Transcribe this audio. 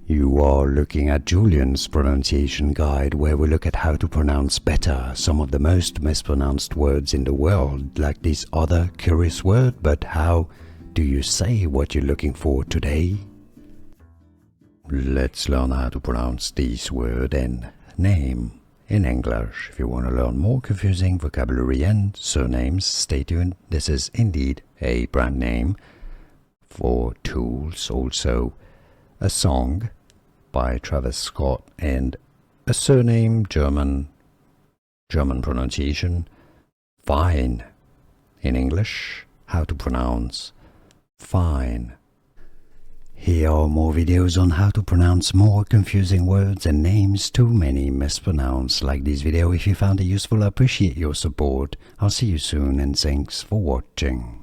You are looking at Julian's pronunciation guide, where we look at how to pronounce better some of the most mispronounced words in the world, like this other curious word. But how do you say what you're looking for today? Let's learn how to pronounce this word and name in English. If you want to learn more confusing vocabulary and surnames, stay tuned. This is indeed a brand name for tools, also a song by Travis Scott, and a surname, German pronunciation, Fein. In English, how to pronounce fine. Here are more videos on how to pronounce more confusing words and names too many mispronounced. Like this video if you found it useful. I appreciate your support. I'll see you soon, and thanks for watching.